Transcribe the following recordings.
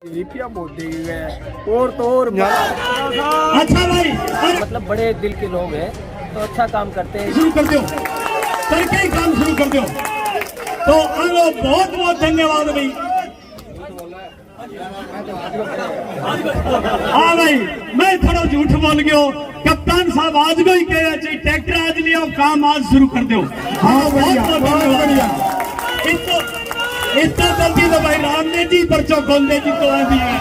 बहुत देगी गए और तो और अच्छा भाई मतलब बड़े दिल के लोग हैं तो अच्छा काम करते हैं। शुरू कर दो, करके ही काम शुरू कर दो। तो हेलो, बहुत बहुत धन्यवाद भाई। हाँ भाई, मैं थोड़ा झूठ बोल गयो। कप्तान साहब आज को ही कह ट्रैक्टर आज लिया, काम आज शुरू कर दो। हाँ बहुत धन्यवाद। इतना जल्दी तो भाई रामने जी पर्चो खोलने की तो आदि है।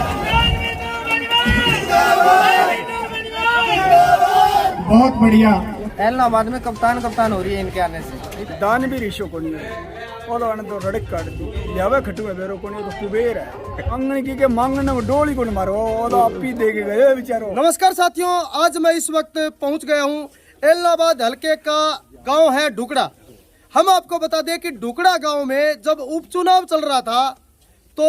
बहुत बढ़िया। इलाहाबाद में कप्तान हो रही है इनके आने से। दान भी रिशो को नहीं है और तो रड़क काट दी लियावे खटू है बेरो को नहीं तो कुबेर है अंगन की के मांगने में डोली को मारो और आप ही दे के गए बेचारो। नमस्कार साथियों, आज मैं इस वक्त पहुंच गया हूं इलाहाबाद हलके का गांव है ढुकड़ा। हम आपको बता दें कि ढुकड़ा गांव में जब उपचुनाव चल रहा था तो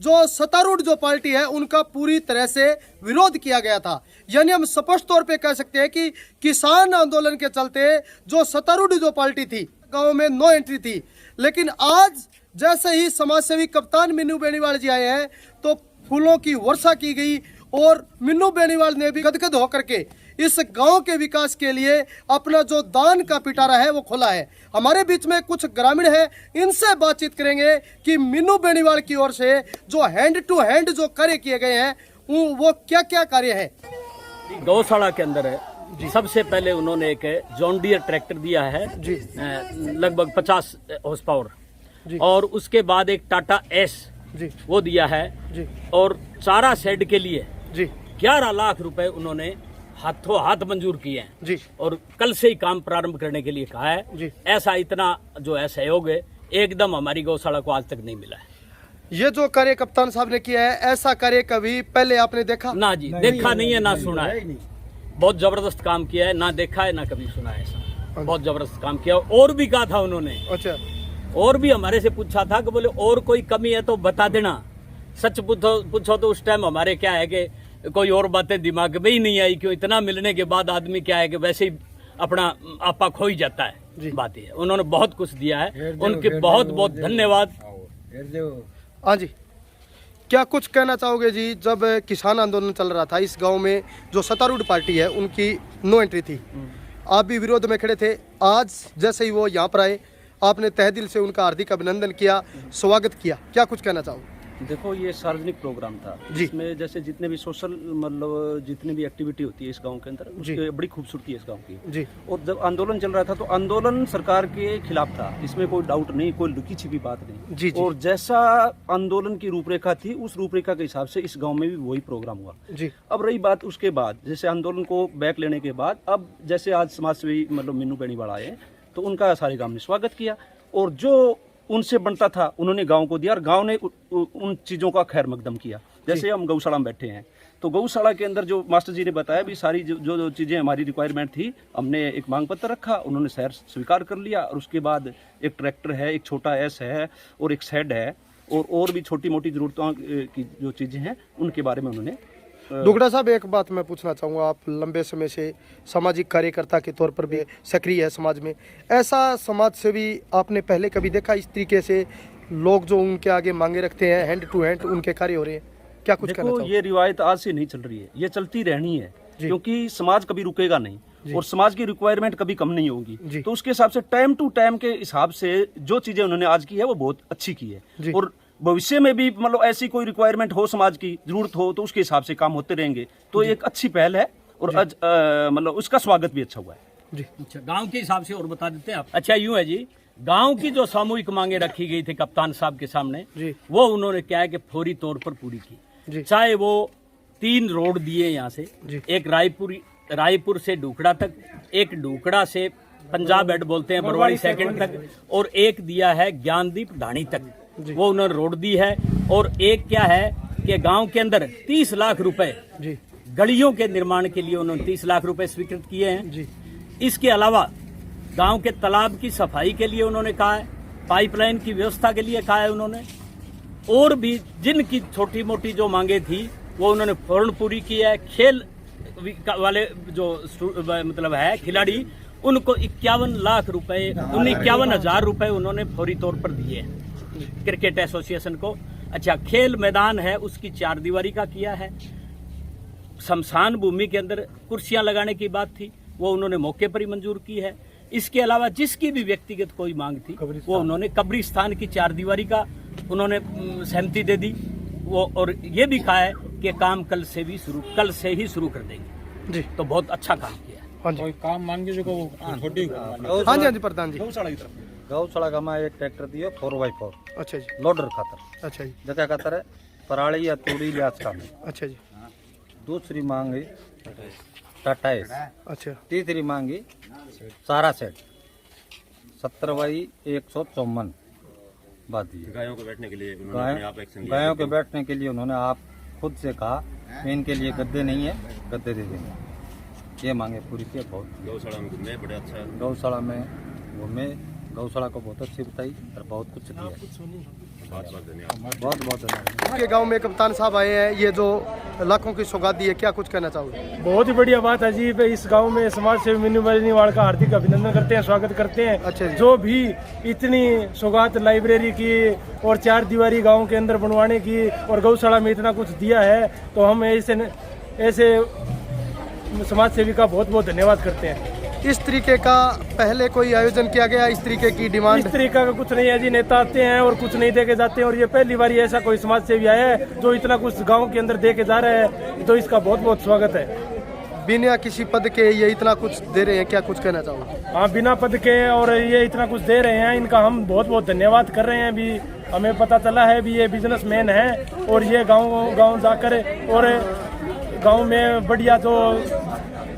जो सत्तारूढ़ जो पार्टी है उनका पूरी तरह से विरोध किया गया था। यानी हम स्पष्ट तौर पे कह सकते हैं कि किसान आंदोलन के चलते जो सत्तारूढ़ जो पार्टी थी गांव में नो एंट्री थी। लेकिन आज जैसे ही समाजसेवी कप्तान मीनू बेनीवाल जी आए हैं तो फूलों की वर्षा की गई और मीनू बेनीवाल ने भी गदगद होकर के इस गांव के विकास के लिए अपना जो दान का पिटारा है वो खोला है। हमारे बीच में कुछ ग्रामीण हैं, इनसे बातचीत करेंगे कि मीनू बेनीवाल की ओर से जो हैंड टू हैंड जो कार्य किए गए हैं वो क्या क्या कार्य है। गौशाला के अंदर है सबसे पहले उन्होंने एक जॉन डियर ट्रैक्टर दिया है जी, लगभग 50 हॉर्स पावर और उसके बाद एक टाटा एस जी वो दिया है जी, और चारा शेड के लिए जी 11 लाख रुपए उन्होंने हाथों हाथ मंजूर किए हैं जी, और कल से ही काम प्रारंभ करने के लिए कहा है जी। ऐसा इतना जो है सहयोग है एकदम हमारी गौशाला को आज तक नहीं मिला है। ये जो कार्य कप्तान साहब ने किया है ऐसा कार्य कभी पहले आपने देखा? ना जी, देखा नहीं है ना सुना है। बहुत जबरदस्त काम किया है, ना देखा है ना कभी सुना है ऐसा। बहुत जबरदस्त काम किया और भी कहा था उन्होंने। अच्छा, और भी हमारे से पूछा था कि बोले और कोई कमी है तो बता देना। सच पूछो तो उस टाइम हमारे क्या है कि कोई और बातें दिमाग में ही नहीं आई, क्यों इतना मिलने के बाद आदमी क्या है कि वैसे ही अपना आपा खो ही जाता है। बात है उन्होंने बहुत कुछ दिया है, उनके बहुत बहुत धन्यवाद। हाँ जी, क्या कुछ कहना चाहोगे जी? जब किसान आंदोलन चल रहा था इस गांव में जो सत्तारूढ़ पार्टी है उनकी नो एंट्री थी, आप भी विरोध में खड़े थे। आज जैसे ही वो यहाँ पर आए आपने तहे दिल से उनका हार्दिक अभिनंदन किया, स्वागत किया, क्या कुछ कहना चाहोगे? देखो, ये सार्वजनिक प्रोग्राम था जिसमें जैसे जितने भी सोशल मतलब जितनी भी एक्टिविटी होती है इस गांव के अंदर उसकी बड़ी खूबसूरती है इस गांव की जी। और जब आंदोलन चल रहा था तो आंदोलन सरकार के खिलाफ था, इसमें कोई डाउट नहीं, कोई लुकी छिपी बात नहीं जी। और जैसा आंदोलन की रूपरेखा थी उस रूपरेखा के हिसाब से इस गाँव में भी वही प्रोग्राम हुआ जी। अब रही बात उसके बाद जैसे आंदोलन को बैक लेने के बाद अब जैसे आज समाजसेवी मतलब मीनू बेनीवाल आए तो उनका सारे गाँव ने स्वागत किया और जो उनसे बनता था उन्होंने गांव को दिया और गांव ने उन चीज़ों का खैर मकदम किया। जैसे हम गौशाला में बैठे हैं तो गौशाला के अंदर जो मास्टर जी ने बताया भी सारी जो चीज़ें हमारी रिक्वायरमेंट थी, हमने एक मांग पत्र रखा, उन्होंने शहर स्वीकार कर लिया और उसके बाद एक ट्रैक्टर है, एक छोटा एस है और एक शेड है और भी छोटी मोटी ज़रूरतों की जो चीज़ें हैं उनके बारे में उन्होंने। ढुकड़ा साहब, एक बात मैं पूछना चाहूँगा, आप लंबे समय से सामाजिक कार्यकर्ता के तौर पर भी सक्रिय है समाज में, ऐसा समाज सेवी आपने पहले कभी देखा इस तरीके से लोग जो उनके आगे मांगे रखते हैं हैंड टू हैंड उनके कार्य हो रहे हैं? क्या कुछ कहना चाहोगे? ये रिवायत आज से नहीं चल रही है, ये चलती रहनी है क्योंकि समाज कभी रुकेगा नहीं और समाज की रिक्वायरमेंट कभी कम नहीं होगी। तो उसके हिसाब से टाइम टू टाइम के हिसाब से जो चीज़ें उन्होंने आज की है वो बहुत अच्छी की है और भविष्य में भी मतलब ऐसी कोई रिक्वायरमेंट हो, समाज की जरूरत हो तो उसके हिसाब से काम होते रहेंगे। तो एक अच्छी पहल है और आज मतलब उसका स्वागत भी अच्छा हुआ है जी। अच्छा, गांव के हिसाब से और बता देते हैं आप। अच्छा, यूं है जी, गांव की जो सामूहिक मांगे रखी गई थी कप्तान साहब के सामने वो उन्होंने क्या है कि फौरी तौर पर पूरी की। चाहे वो 3 रोड दिए यहाँ से, एक रायपुर से ढुकड़ा तक, एक ढुकड़ा से पंजाब हेड बोलते हैं बरवाड़ी सेकंड तक, और एक दिया है ज्ञानदीप ढाणी तक, वो उन्होंने रोड दी है। और एक क्या है कि गांव के अंदर 30 लाख रुपए गलियों के निर्माण के लिए उन्होंने 30 लाख रुपए स्वीकृत किए हैं। इसके अलावा गांव के तालाब की सफाई के लिए उन्होंने कहा है, पाइपलाइन की व्यवस्था के लिए कहा है उन्होंने, और भी जिनकी छोटी मोटी जो मांगे थी वो उन्होंने फौरन पूरी की है। खेल वाले जो मतलब है खिलाड़ी उनको 51 लाख रुपए 51,000 रुपए उन्होंने फौरी तौर पर दिए हैं क्रिकेट एसोसिएशन को। अच्छा, खेल मैदान है उसकी 4 दीवारी का किया है। शमशान भूमि के अंदर कुर्सियां लगाने की बात थी, वो उन्होंने मौके पर ही मंजूर की है। इसके अलावा जिसकी भी व्यक्तिगत कोई मांग थी वो उन्होंने कब्रिस्तान की 4 दीवारी का उन्होंने सहमति दे दी वो, और ये भी कहा है कि काम कल से ही शुरू कर देंगे जी। तो बहुत अच्छा काम किया। हाँ जी, काम मांगे जो हाँ जी प्रधान जी। गौशाला का मैं एक ट्रैक्टर दियो 4x4। अच्छा जी, लोडर खातर। अच्छा जी, जगह खातर है पराली या तूड़ी लिहाज का में। अच्छा जी। दूसरी मांग है टाटा एस। अच्छा। तीसरी मांगी सारा सेट 70/154 बात दी। गायों को बैठने के लिए गायों के बैठने के लिए उन्होंने आप खुद से कहा मैं इनके लिए गद्दे नहीं है, गद्दे दे देंगे। ये मांगे पूरी की। बहुत गौशाला में घूमे, बड़े अच्छा गौशाला में घूमे, गौशाला को बहुत अच्छी बताई और बहुत कुछ दिया। बहुत बहुत धन्यवाद। बहुत बहुत धन्यवाद। आपके गांव में कप्तान साहब आए हैं, ये जो लाखों की सौगात दी है, क्या कुछ कहना चाहोगे? बहुत ही बढ़िया बात है जी। इस गांव में समाज सेवी मीनू बेनीवाल का हार्दिक अभिनंदन करते हैं, स्वागत करते हैं। अच्छा जी। जो भी इतनी सौगात लाइब्रेरी की और 4 दीवारी गांव के अंदर बनवाने की और गौशाला में इतना कुछ दिया है, तो हम ऐसे समाज सेवी का बहुत बहुत धन्यवाद करते हैं। इस तरीके का पहले कोई आयोजन किया गया, इस तरीके की डिमांड? इस तरीका का कुछ नहीं है जी। नेता आते हैं और कुछ नहीं दे के जाते हैं, और ये पहली बार ऐसा कोई समाज सेवी आया है जो इतना कुछ गांव के अंदर दे के जा रहा है, तो इसका बहुत बहुत स्वागत है। बिना किसी पद के ये इतना कुछ दे रहे हैं, क्या कुछ कहना चाहोगे? हाँ, बिना पद के और ये इतना कुछ दे रहे हैं, इनका हम बहुत बहुत धन्यवाद कर रहे हैं। अभी हमें पता चला है भी ये बिजनेसमैन है और ये गाँव जाकर और गाँव में बढ़िया जो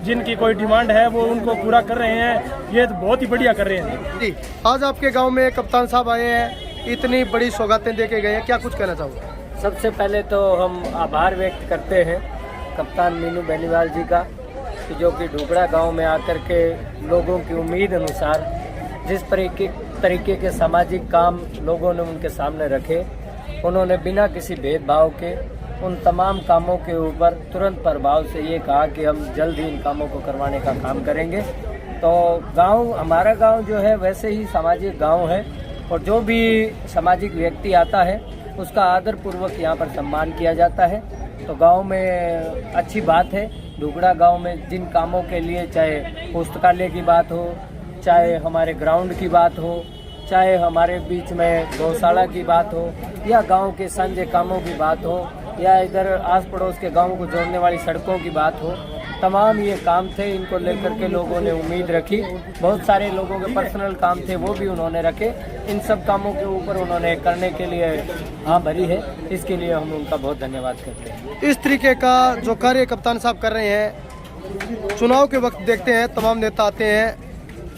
जिनकी कोई डिमांड है वो उनको पूरा कर रहे हैं। ये तो बहुत ही बढ़िया कर रहे हैं जी। आज आपके गांव में कप्तान साहब आए हैं, इतनी बड़ी सौगातें दे के गए हैं, क्या कुछ कहना चाहोगे? सबसे पहले तो हम आभार व्यक्त करते हैं कप्तान मीनू बेनीवाल जी का, कि जो कि ढुकड़ा गांव में आकर के लोगों की उम्मीद अनुसार जिस तरीके के सामाजिक काम लोगों ने उनके सामने रखे, उन्होंने बिना किसी भेदभाव के उन तमाम कामों के ऊपर तुरंत प्रभाव से ये कहा कि हम जल्द ही इन कामों को करवाने का काम करेंगे। तो हमारा गांव जो है वैसे ही सामाजिक गांव है, और जो भी सामाजिक व्यक्ति आता है उसका आदर पूर्वक यहाँ पर सम्मान किया जाता है। तो गांव में अच्छी बात है। ढुकड़ा गांव में जिन कामों के लिए, चाहे पुस्तकालय की बात हो, चाहे हमारे ग्राउंड की बात हो, चाहे हमारे बीच में गौशाला की बात हो, या गांव के संजय कामों की बात हो, या इधर आस पड़ोस के गांवों को जोड़ने वाली सड़कों की बात हो, तमाम ये काम थे। इनको लेकर के लोगों ने उम्मीद रखी। बहुत सारे लोगों के पर्सनल काम थे, वो भी उन्होंने रखे। इन सब कामों के ऊपर उन्होंने करने के लिए हाँ भरी है, इसके लिए हम उनका बहुत धन्यवाद करते हैं। इस तरीके का जो कार्य कप्तान साहब कर रहे हैं, चुनाव के वक्त देखते हैं तमाम नेता आते हैं,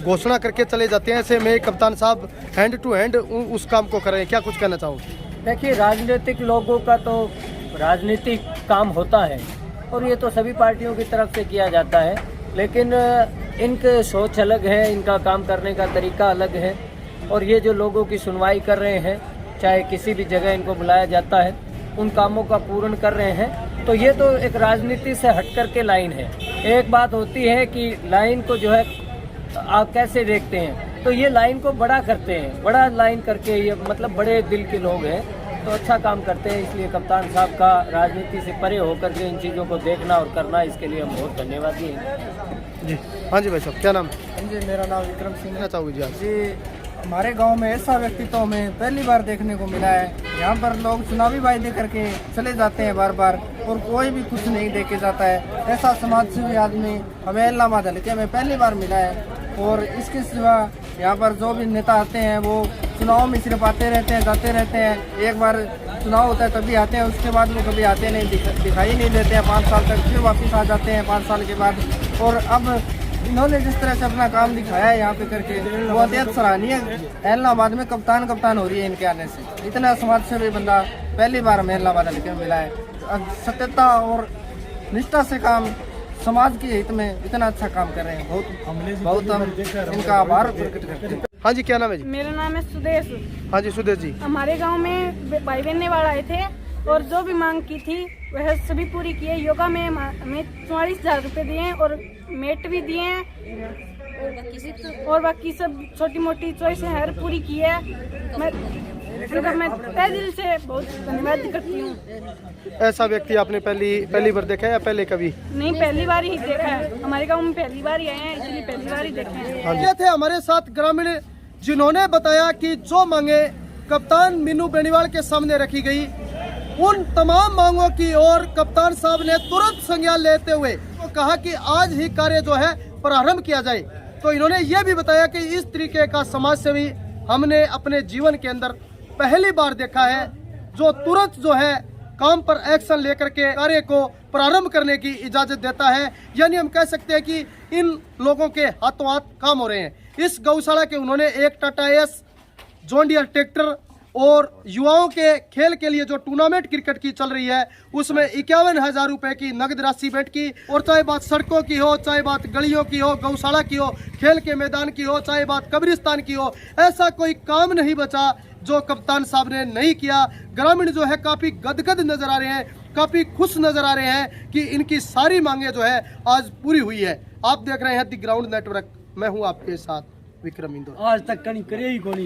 घोषणा करके चले जाते हैं, ऐसे में कप्तान साहब हैंड टू हैंड उस काम को कर रहे हैं, क्या कुछ कहना चाहोगे? देखिए, राजनीतिक लोगों का तो राजनीतिक काम होता है और ये तो सभी पार्टियों की तरफ से किया जाता है, लेकिन इनके सोच अलग है, इनका काम करने का तरीका अलग है। और ये जो लोगों की सुनवाई कर रहे हैं, चाहे किसी भी जगह इनको बुलाया जाता है, उन कामों का पूर्ण कर रहे हैं। तो ये तो एक राजनीति से हट कर के लाइन है। एक बात होती है कि लाइन को जो है आप कैसे देखते हैं, तो ये लाइन को बड़ा करते हैं, बड़ा लाइन करके, ये मतलब बड़े दिल के लोग हैं, तो अच्छा काम करते हैं। इसलिए कप्तान साहब का राजनीति से परे होकर के इन चीज़ों को देखना और करना, इसके लिए हम बहुत धन्यवादी हैं जी। हाँ जी भाई साहब, क्या नाम? जी, मेरा नाम विक्रम सिंह है। चाहोगे जी आप? जी, हमारे गांव में ऐसा व्यक्ति तो हमें पहली बार देखने को मिला है। यहाँ पर लोग चुनावी वायदे करके चले जाते हैं बार बार, और कोई भी कुछ नहीं दे के जाता है। ऐसा समाज सेवी आदमी हमें इलाहाबाद हल्के में पहली बार मिला है। और इसके सिवा यहाँ पर जो भी नेता आते हैं वो चुनाव में सिर्फ आते रहते हैं, जाते रहते हैं। एक बार चुनाव होता है तभी आते हैं, उसके बाद वो कभी आते नहीं, दिखाई नहीं देते हैं 5 साल तक, फिर वापस आ जाते हैं 5 साल के बाद। और अब इन्होंने जिस तरह से अपना काम दिखाया है यहाँ पे करके, वो अत्यंत सराहनीय। इलाहाबाद में कप्तान हो रही है इनके आने से। इतना समाज सेवी बंदा पहली बार हमें इलाहाबाद हल्के में मिला है। सत्यता और निष्ठा से काम, समाज के हित में इतना अच्छा काम कर रहे हैं। बहुत हम इनका आभार प्रकट करते हैं। हाँ जी, क्या नाम है जी? मेरा नाम है सुदेश। हाँ जी सुदेश जी। हमारे गांव में भाई बहने वाले आए थे और जो भी मांग की थी वह सभी पूरी की है। योगा में हमें 44,000 रुपये दिए हैं और मेट भी दिए हैं, और बाकी सब छोटी मोटी चॉइस हर पूरी की है। उनका मैं तहे दिल से बहुत धन्यवाद करती हूँ। ऐसा व्यक्ति आपने पहली बार देखा है या पहले कभी? नहीं, पहली बार ही देखा है। हमारे गांव में पहली बार ही आए हैं, इसलिए पहली बार ही देखे हैं। ये थे हमारे साथ ग्रामीण जिन्होंने बताया कि जो मांगे कप्तान मीनू बेनीवाल के सामने रखी गई, उन तमाम मांगों की ओर कप्तान साहब ने तुरंत संज्ञान लेते हुए तो कहा कि आज ही कार्य जो है प्रारंभ किया जाए। तो इन्होंने ये भी बताया कि इस तरीके का समाज सेवी हमने अपने जीवन के अंदर पहली बार देखा है, जो तुरंत जो है काम पर एक्शन लेकर के कार्य को प्रारंभ करने की इजाजत देता है। यानी हम कह सकते हैं कि इन लोगों के हाथों हाथ काम हो रहे हैं। इस गौशाला के उन्होंने एक Tata S, John Deere tractor और युवाओं के खेल के लिए जो टूर्नामेंट क्रिकेट की चल रही है उसमें 51,000 रुपए की नगद राशि भेंट की। और चाहे बात सड़कों की हो, चाहे बात गलियों की हो, गौशाला की हो, खेल के मैदान की हो, चाहे बात कब्रिस्तान की हो, ऐसा कोई काम नहीं बचा जो कप्तान साहब ने नहीं किया। ग्रामीण जो है काफी गदगद नजर आ रहे हैं, काफी खुश नजर आ रहे हैं कि इनकी सारी मांगे जो है आज पूरी हुई है। आप देख रहे हैं द ग्राउंड नेटवर्क, मैं हूं आपके साथ विक्रम इंदौर। आज तक कहीं करे ही कोनी।